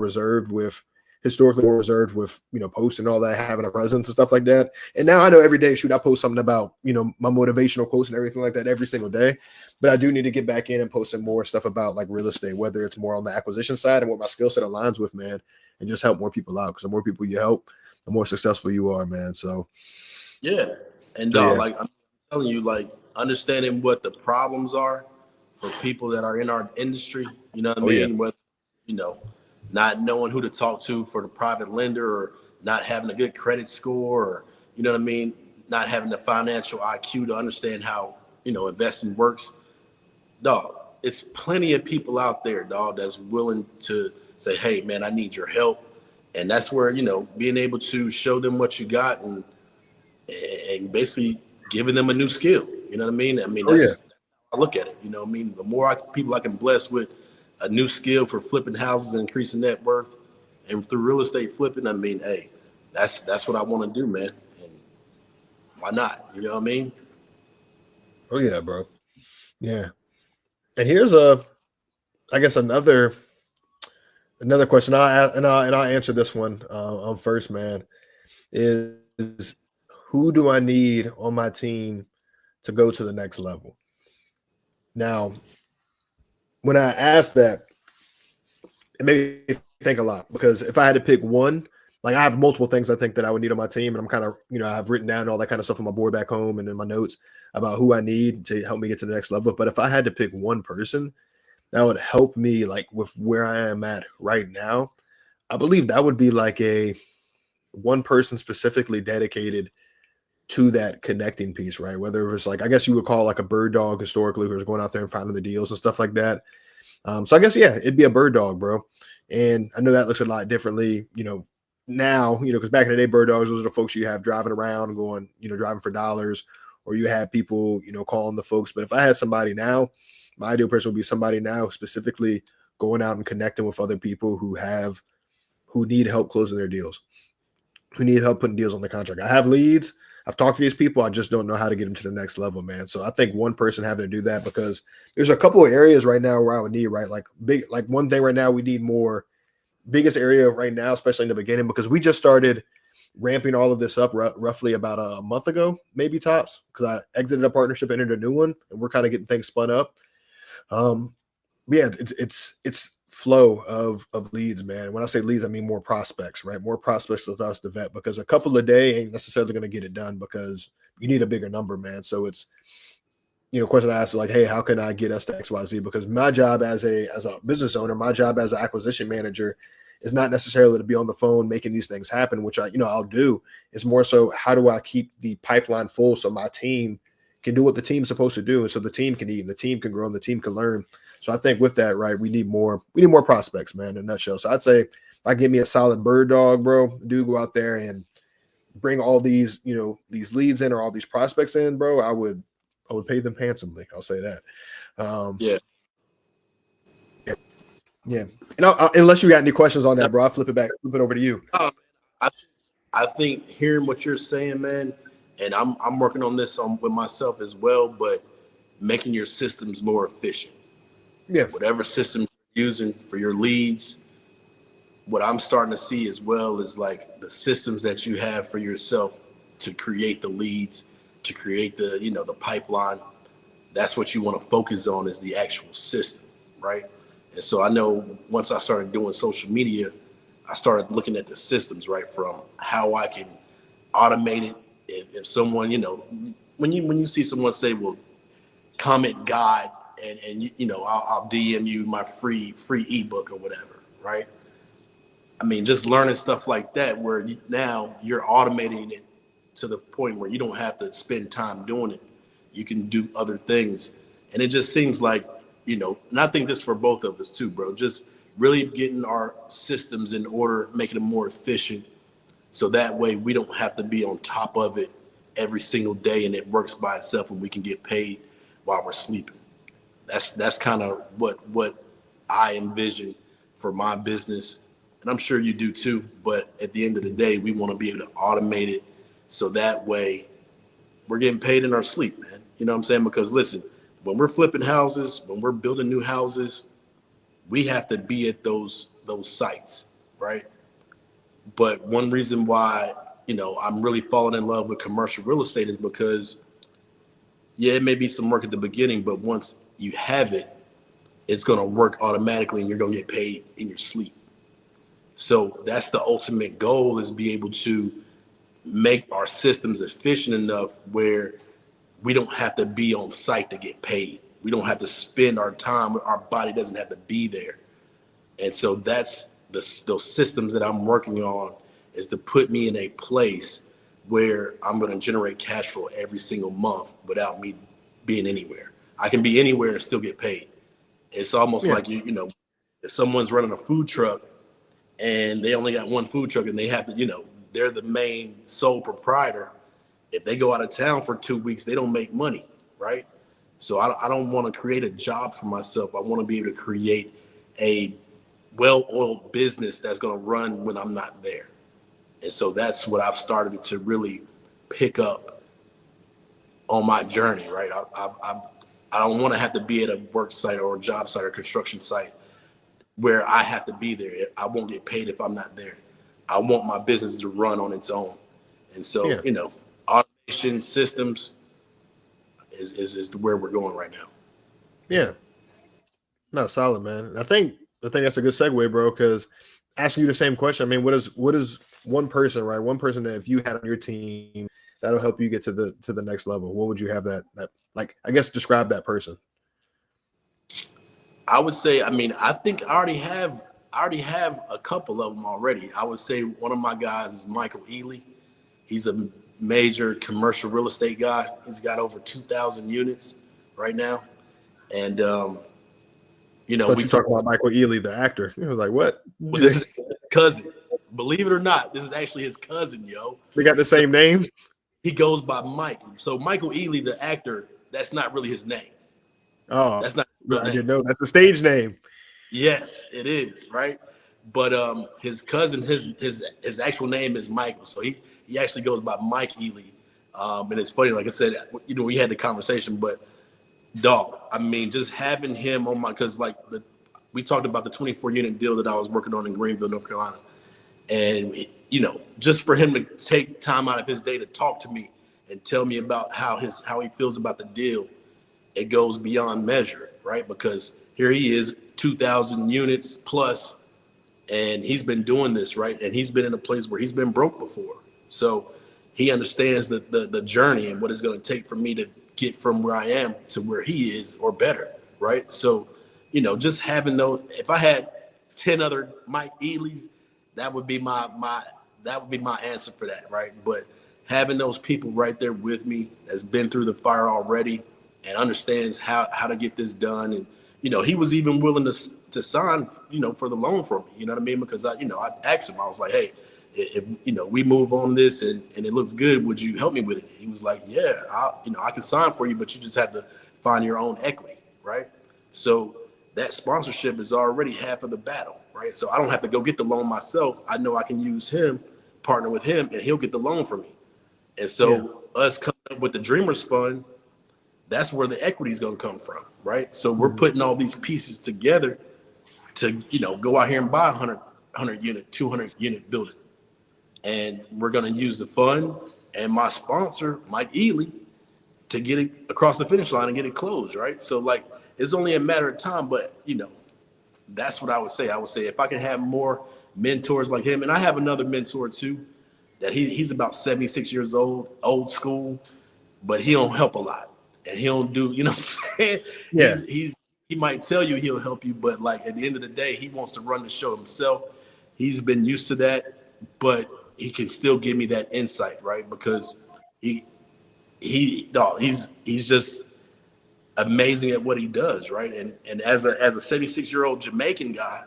historically more reserved with, posting all that, having a presence and stuff like that. And now I know every day, I post something about, my motivational quotes and everything like that every single day. But I do need to get back in and posting more stuff about like real estate, whether it's more on the acquisition side and what my skill set aligns with, man, and just help more people out. Because the more people you help, the more successful you are, man. So, yeah. And like I'm telling you, like understanding what the problems are for people that are in our industry, you know what I mean? Yeah. Whether, not knowing who to talk to for the private lender, or not having a good credit score, or, you know what I mean, not having the financial IQ to understand how, investing works. Dog, it's plenty of people out there, dog, that's willing to say, hey, man, I need your help. And that's where, being able to show them what you got, and basically giving them a new skill. You know what I mean? Oh yeah. That's how I look at it. The more people I can bless with a new skill for flipping houses and increasing net worth, and through real estate flipping, hey, that's what I want to do, man. And why not? You know what I mean? Oh yeah, bro. Yeah. And here's I guess another question. I'll answer this one on first, man. Is who do I need on my team to go to the next level? Now, when I asked that, it made me think a lot, because if I had to pick one, like I have multiple things I think that I would need on my team, and I'm kind of, I've written down all that kind of stuff on my board back home and in my notes about who I need to help me get to the next level. But if I had to pick one person that would help me, like with where I am at right now, I believe that would be like a one person specifically dedicated to that connecting piece, right? Whether it was like, I guess you would call like a bird dog historically, who was going out there and finding the deals and stuff like that. So I guess, yeah, it'd be a bird dog, bro. And I know that looks a lot differently, now, because back in the day, bird dogs, those are the folks you have driving around going, driving for dollars, or you had people, calling the folks. But if I had somebody now, my ideal person would be somebody now specifically going out and connecting with other people who need help closing their deals, who need help putting deals on the contract. I have leads. I've talked to these people. I just don't know how to get them to the next level, man. So I think one person having to do that, because there's a couple of areas right now where I would need, right? Like one thing right now, we need more. Biggest area right now, especially in the beginning, because we just started ramping all of this up roughly about a month ago, maybe tops, because I exited a partnership, entered a new one, and we're kind of getting things spun up. Yeah, it's flow of leads, man. When I say leads, I mean more prospects, right? More prospects with us to vet, because a couple a day ain't necessarily going to get it done, because you need a bigger number, man. So it's, question I ask is like, hey, how can I get us to XYZ? Because my job as a business owner, my job as an acquisition manager is not necessarily to be on the phone making these things happen, which I'll do. It's more so, how do I keep the pipeline full so my team can do what the team's supposed to do, and so the team can eat, and the team can grow, and the team can learn. So I think with that, right, we need more prospects, man, in a nutshell. So I'd say if I give me a solid bird dog, bro, do go out there and bring all these, these leads in, or all these prospects in, bro, I would pay them handsomely. I'll say that. Yeah. Yeah. And unless you got any questions on that, bro, I'll flip it over to you. I think hearing what you're saying, man, and I'm working on this with myself as well, but making your systems more efficient. Yeah. Whatever system you're using for your leads, what I'm starting to see as well is like the systems that you have for yourself to create the leads, to create the, the pipeline. That's what you want to focus on, is the actual system, right? And so I know once I started doing social media, I started looking at the systems, right, from how I can automate it. If someone, when you see someone say, well, comment guide, and I'll DM you my free ebook or whatever, right? I mean, just learning stuff like that, where now you're automating it to the point where you don't have to spend time doing it. You can do other things. And it just seems like, and I think this for both of us too, bro, just really getting our systems in order, making them more efficient. So that way we don't have to be on top of it every single day, and it works by itself, and we can get paid while we're sleeping. That's kind of what I envision for my business. And I'm sure you do too. But at the end of the day, we want to be able to automate it, so that way we're getting paid in our sleep, man. You know what I'm saying? Because listen, when we're flipping houses, when we're building new houses, we have to be at those sites, right? But one reason why, I'm really falling in love with commercial real estate is because, yeah, it may be some work at the beginning, but once you have it, it's going to work automatically, and you're going to get paid in your sleep. So that's the ultimate goal, is be able to make our systems efficient enough where we don't have to be on site to get paid. We don't have to spend our time. Our body doesn't have to be there. And so that's those systems that I'm working on is to put me in a place where I'm going to generate cash flow every single month without me being anywhere. I can be anywhere and still get paid. It's almost Yeah. like you know, if someone's running a food truck and they only got one food truck and they have to, you know, they're the main sole proprietor. If they go out of town for 2 weeks, they don't make money, right? So I don't want to create a job for myself. I want to be able to create a well-oiled business that's going to run when I'm not there. And so that's what I've started to really pick up on my journey, right? I don't want to have to be at a work site or a job site or construction site where I have to be there. I won't get paid if I'm not there. I want my business to run on its own. And so, Yeah. you know, automation systems is where we're going right now. Yeah. No, solid, man. I think that's a good segue, bro, because asking you the same question, I mean, what is one person, right? One person that if you had on your team that'll help you get to the next level, what would you have that like, I guess describe that person? I would say, I mean, I think I already have a couple of them already. I would say one of my guys is Michael Ealy. He's a major commercial real estate guy. He's got over 2,000 units right now. And, you know, I thought we you talked about Michael Ealy, the actor. I was like, what? well, this is his cousin. Believe it or not, this is actually his cousin, yo. They got the same name? He goes by Mike. So Michael Ealy, the actor, that's not really his name. Oh, That's not his no, real I name. didn't know. That's a stage name. Yes, it is, right? But his cousin, his actual name is Michael. So he actually goes by Mike Ealy. And it's funny, like I said, you know, we had the conversation, but dog, I mean, just having him on because like we talked about the 24 unit deal that I was working on in Greenville, North Carolina. And, you know, just for him to take time out of his day to talk to me and tell me about how he feels about the deal, it goes beyond measure, right? Because here he is, 2,000 units plus, and he's been doing this, right? And he's been in a place where he's been broke before. So he understands the journey and what it's going to take for me to get from where I am to where he is or better, right? So, you know, just having those, if I had 10 other Mike Ealys, that would be my answer for that, right? But having those people right there with me that's been through the fire already and understands how to get this done. And, you know, he was even willing to sign, you know, for the loan for me, you know what I mean? Because I asked him, I was like, hey, if you know, we move on this and it looks good, would you help me with it? He was like, yeah, I can sign for you, but you just have to find your own equity, right? So that sponsorship is already half of the battle, right? So I don't have to go get the loan myself. I know I can use him, partner with him, and he'll get the loan for me. And so us coming up with the Dreamers Fund, that's where the equity is going to come from, right? So we're putting all these pieces together to, you know, go out here and buy a 100 unit, 200 unit building. And we're going to use the fund and my sponsor, Mike Ealy, to get it across the finish line and get it closed, right? So, like, it's only a matter of time, but, you know, that's what I would say. I would say if I can have more mentors like him, and I have another mentor too, that he's about 76 years old school, but he don't help a lot. And he don't do, you know what I'm saying? Yeah. He might tell you he'll help you, but like at the end of the day, he wants to run the show himself. He's been used to that, but he can still give me that insight, right? Because he's just amazing at what he does, right? And as a 76-year-old Jamaican guy,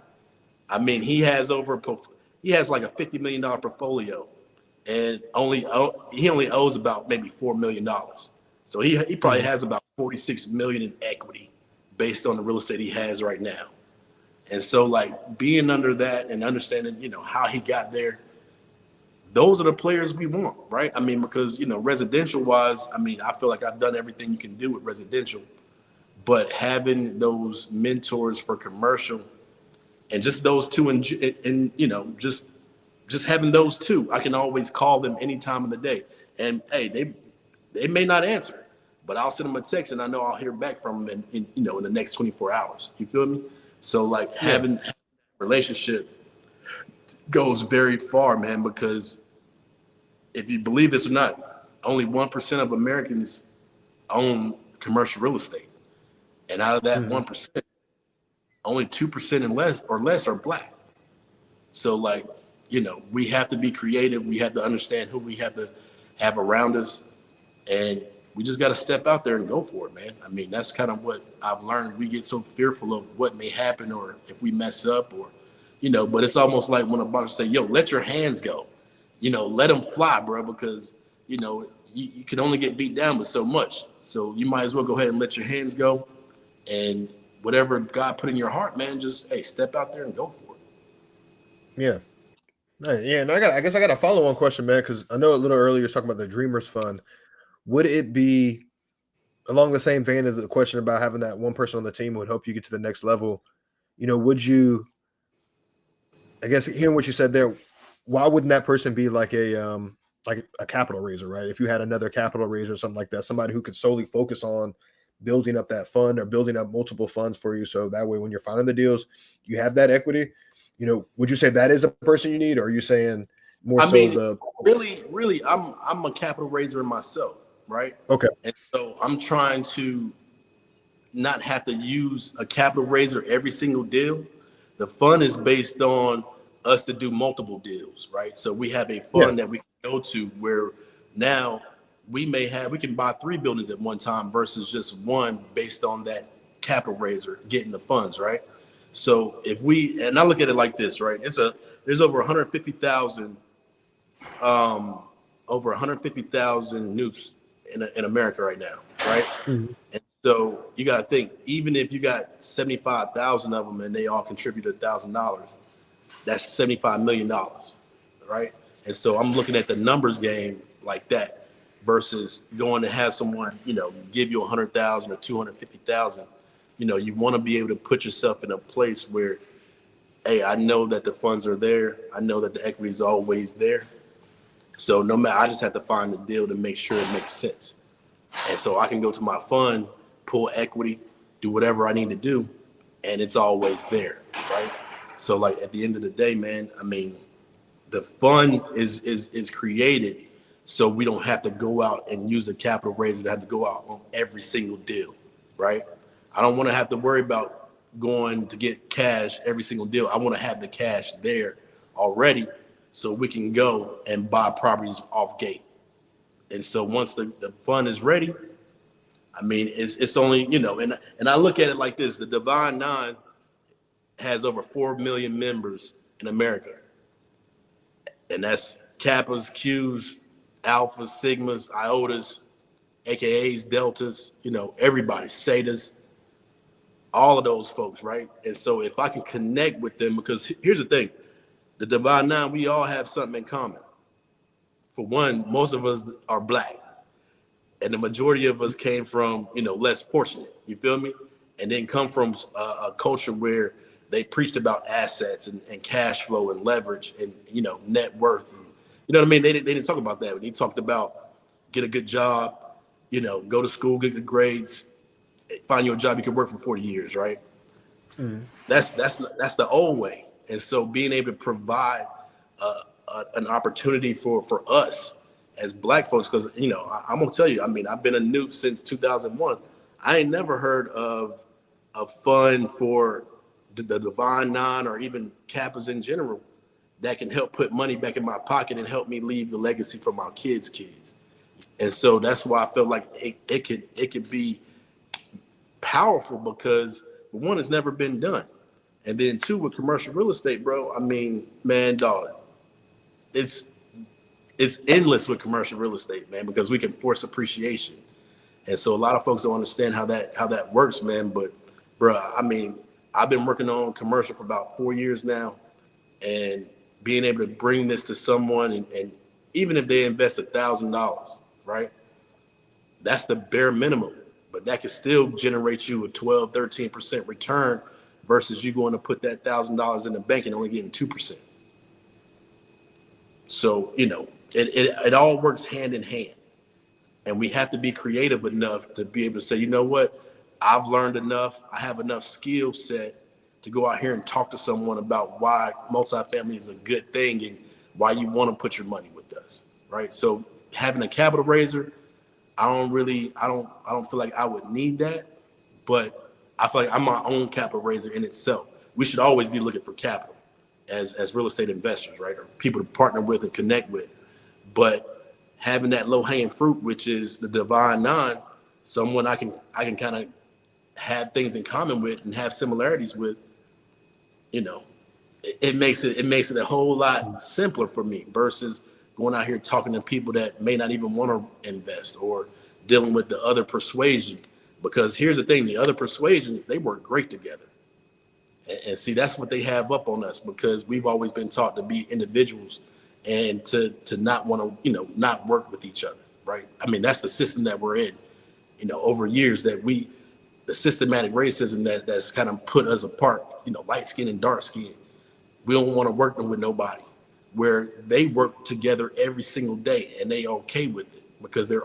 I mean, he has like a $50 million portfolio, and he only owes about maybe $4 million. So he probably has about 46 million in equity based on the real estate he has right now. And so, like, being under that and understanding, you know, how he got there, those are the players we want, right? I mean, because, you know, residential wise, I mean, I feel like I've done everything you can do with residential, but having those mentors for commercial and just those two and you know, just having those two, I can always call them any time of the day. And hey, they may not answer, but I'll send them a text and I know I'll hear back from them in the next 24 hours. You feel me? So like having a relationship goes very far, man, because if you believe this or not, only 1% of Americans own commercial real estate. And out of that 1%, only 2% and less are black. So like, we have to be creative. We have to understand who we have to have around us, and we just got to step out there and go for it, man. I mean, that's kind of what I've learned. We get so fearful of what may happen or if we mess up or, but it's almost like when a boxer say, yo, let your hands go, let them fly, bro, because, you can only get beat down with so much. So you might as well go ahead and let your hands go, and whatever God put in your heart, man, just, hey, step out there and go for it. Yeah. Yeah, and I guess I got a follow-on question, man, because I know a little earlier you were talking about the Dreamers Fund. Would it be along the same vein as the question about having that one person on the team who would help you get to the next level? Would you, I guess hearing what you said there, why wouldn't that person be like a capital raiser, right? If you had another capital raiser or something like that, somebody who could solely focus on building up that fund or building up multiple funds for you, so that way when you're finding the deals, you have that equity. Would you say that is a person you need, or are you saying more really, I'm a capital raiser myself, right? Okay. And so I'm trying to not have to use a capital raiser every single deal. The fund is based on us to do multiple deals, right? So we have a fund that we can go to where now we can buy 3 buildings at one time versus just one based on that capital raiser getting the funds, right? So and I look at it like this, right? There's over 150,000 nukes in America right now, right? Mm-hmm. And so you got to think, even if you got 75,000 of them and they all contribute $1,000, that's $75 million, right? And so I'm looking at the numbers game like that versus going to have someone, give you 100,000 or 250,000. You want to be able to put yourself in a place where, hey, I know that the funds are there. I know that the equity is always there. So no matter, I just have to find the deal to make sure it makes sense. And so I can go to my fund, pull equity, do whatever I need to do, and it's always there, right? So like at the end of the day, man, I mean, the fund is created so we don't have to go out and use a capital raiser to have to go out on every single deal, right? I don't want to have to worry about going to get cash every single deal. I want to have the cash there already so we can go and buy properties off gate. And so once the fund is ready, I mean, it's only, and I look at it like this: the Divine Nine has over 4 million members in America. And that's Kappas, Qs, Alphas, Sigmas, Iotas, AKAs, Deltas, everybody, Cetas, all of those folks, right? And so if I can connect with them, because here's the thing, the Divine Nine, we all have something in common. For one, most of us are Black. And the majority of us came from, less fortunate, you feel me? And then come from a culture where they preached about assets and cash flow and leverage and, net worth. And, you know what I mean? They didn't talk about that. They talked about get a good job, go to school, get good grades, find you a job you can work for 40 years, right? Mm-hmm. That's the old way. And so being able to provide an opportunity for us as Black folks, because, I'm going to tell you, I mean, I've been a noob since 2001. I ain't never heard of a fund for the Divine Nine or even Kappas in general that can help put money back in my pocket and help me leave the legacy for my kids' kids. And so that's why I felt like it could be powerful because, for one, it's never been done. And then two, with commercial real estate, bro, I mean, man, dog, it's endless with commercial real estate, man, because we can force appreciation. And so a lot of folks don't understand how that works, man. But, bro, I mean, I've been working on commercial for about 4 years now, and being able to bring this to someone, and even if they invest $1,000, right, that's the bare minimum. But that could still generate you a 12, 13% return versus you going to put that $1,000 in the bank and only getting 2%. So, it all works hand in hand. And we have to be creative enough to be able to say, you know what, I've learned enough. I have enough skill set to go out here and talk to someone about why multifamily is a good thing and why you want to put your money with us, right? So having a capital raiser, I don't feel like I would need that, but I feel like I'm my own capital raiser in itself. We should always be looking for capital. as real estate investors, right? Or people to partner with and connect with. But having that low hanging fruit, which is the divine nine, someone I can kind of have things in common with and have similarities with, you know, it makes it a whole lot simpler for me versus going out here talking to people that may not even want to invest or dealing with the other persuasion. Because here's the thing, the other persuasion, they work great together. And see, that's what they have up on us, because we've always been taught to be individuals and to not want to, not work with each other, right? I mean, that's the system that we're in, over years, that the systematic racism that's kind of put us apart, light skin and dark skin. We don't want to work with nobody, where they work together every single day and they okay with it because they're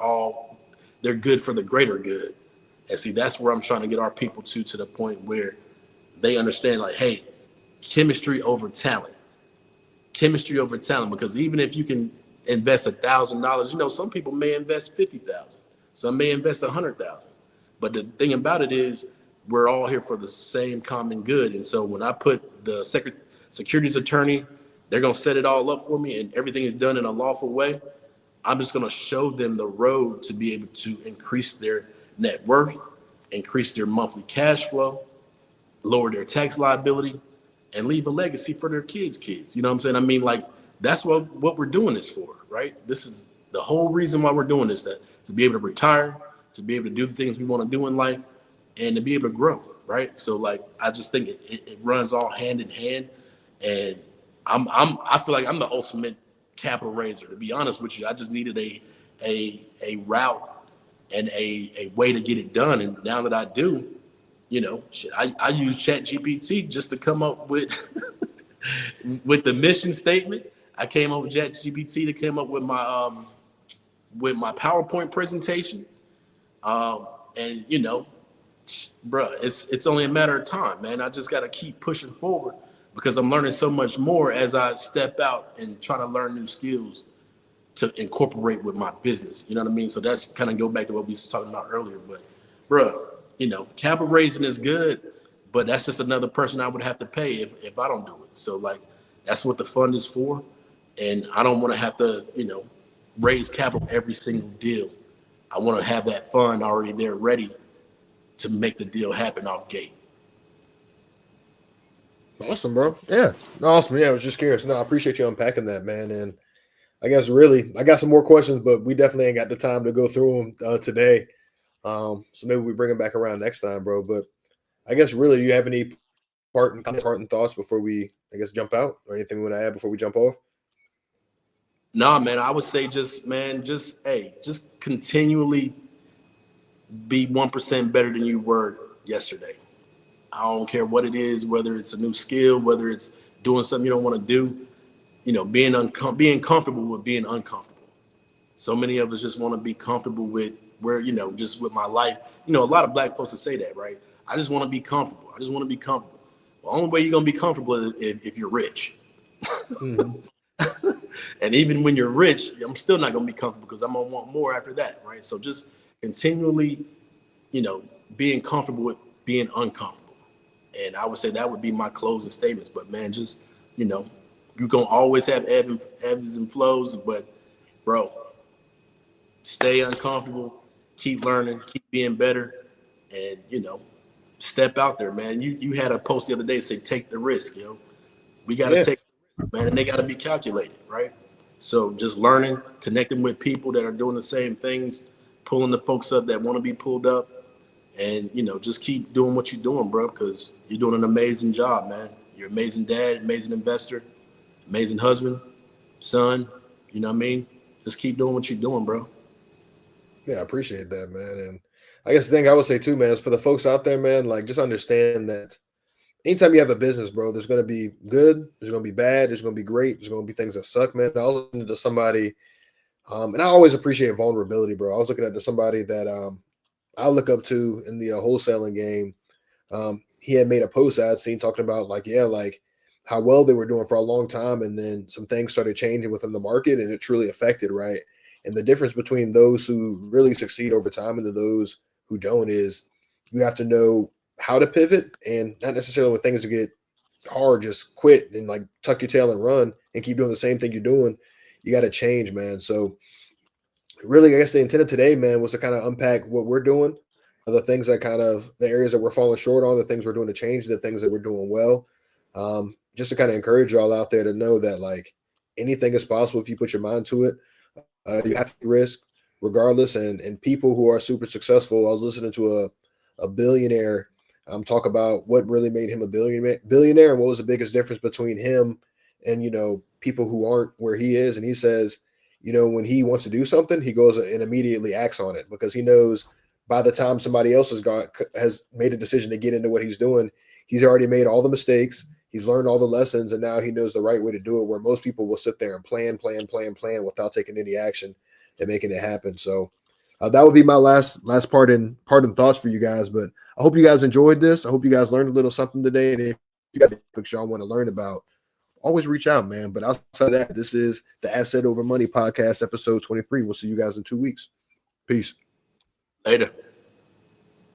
good for the greater good. And see, that's where I'm trying to get our people to the point where they understand, like, hey, chemistry over talent, because even if you can invest $1,000, some people may invest 50,000, some may invest 100,000. But the thing about it is, we're all here for the same common good. And so when I put the securities attorney, they're going to set it all up for me and everything is done in a lawful way. I'm just going to show them the road to be able to increase their net worth, increase their monthly cash flow, lower their tax liability, and leave a legacy for their kids. You know what I'm saying? I mean, like, that's what we're doing this for, right? This is the whole reason why we're doing this, that to be able to retire, to be able to do the things we want to do in life, and to be able to grow, right? So, like, I just think it runs all hand in hand. And I feel like I'm the ultimate capital raiser. To be honest with you, I just needed a route and a way to get it done. And now that I do, I use ChatGPT just to come up with with the mission statement. I came up with ChatGPT to come up with my PowerPoint presentation. And bro, it's only a matter of time, man. I just got to keep pushing forward because I'm learning so much more as I step out and try to learn new skills to incorporate with my business. You know what I mean? So that's kind of go back to what we was talking about earlier. But, bro, capital raising is good, but that's just another person I would have to pay if I don't do it. So, like, that's what the fund is for. And I don't want to have to, raise capital every single deal. I want to have that fund already there ready to make the deal happen off gate. Awesome, bro. Yeah. Awesome. Yeah, I was just curious. No, I appreciate you unpacking that, man. And I guess really, I got some more questions, but we definitely ain't got the time to go through them today. So maybe we bring them back around next time, bro. But I guess really, do you have any parting thoughts before we, I guess, jump out, or anything we want to add before we jump off? Nah, man, I would say just continually be 1% better than you were yesterday. I don't care what it is, whether it's a new skill, whether it's doing something you don't want to do, being comfortable with being uncomfortable. So many of us just want to be comfortable with where, just with my life. A lot of black folks will say that, right? I just want to be comfortable. I just want to be comfortable. The only way you're going to be comfortable is if you're rich. Mm-hmm. And even when you're rich, I'm still not going to be comfortable because I'm going to want more after that, right? So just continually, being comfortable with being uncomfortable. And I would say that would be my closing statements. But, man, just, you're going to always have ebbs and flows. But, bro, stay uncomfortable, keep learning, keep being better, and, step out there, man. You had a post the other day say, take the risk, We got to take the risk, man, and they got to be calculated, right? So just learning, connecting with people that are doing the same things, pulling the folks up that want to be pulled up, and, just keep doing what you're doing, bro, because you're doing an amazing job, man. You're an amazing dad, amazing investor, amazing husband, son, you know what I mean? Just keep doing what you're doing, bro. Yeah, I appreciate that, man. And I guess the thing I would say too, man, is for the folks out there, man, like, just understand that anytime you have a business, bro, there's going to be good, there's going to be bad, there's going to be great, there's going to be things that suck, man. I was listening to somebody, and I always appreciate vulnerability, bro. I was looking at somebody that I look up to in the wholesaling game. He had made a post I had seen talking about, like, how well they were doing for a long time, and then some things started changing within the market, and it truly affected, right? And the difference between those who really succeed over time and those who don't is you have to know how to pivot, and not necessarily when things get hard, just quit and like tuck your tail and run and keep doing the same thing you're doing. You got to change, man. So really, I guess the intent of today, man, was to kind of unpack what we're doing, the things that kind of the areas that we're falling short on, the things we're doing to change, the things that we're doing well. Just to kind of encourage y'all out there to know that like anything is possible if you put your mind to it. You have to risk regardless. And people who are super successful, I was listening to a billionaire talk about what really made him a billionaire and what was the biggest difference between him and, people who aren't where he is. And he says, when he wants to do something, he goes and immediately acts on it because he knows by the time somebody else has made a decision to get into what he's doing, he's already made all the mistakes. He's learned all the lessons, and now he knows the right way to do it, where most people will sit there and plan without taking any action and making it happen. So that would be my last part in thoughts for you guys. But I hope you guys enjoyed this. I hope you guys learned a little something today. And if you got topics y'all want to learn about, always reach out, man. But outside of that, this is the Asset Over Money podcast, episode 23. We'll see you guys in 2 weeks. Peace. Later.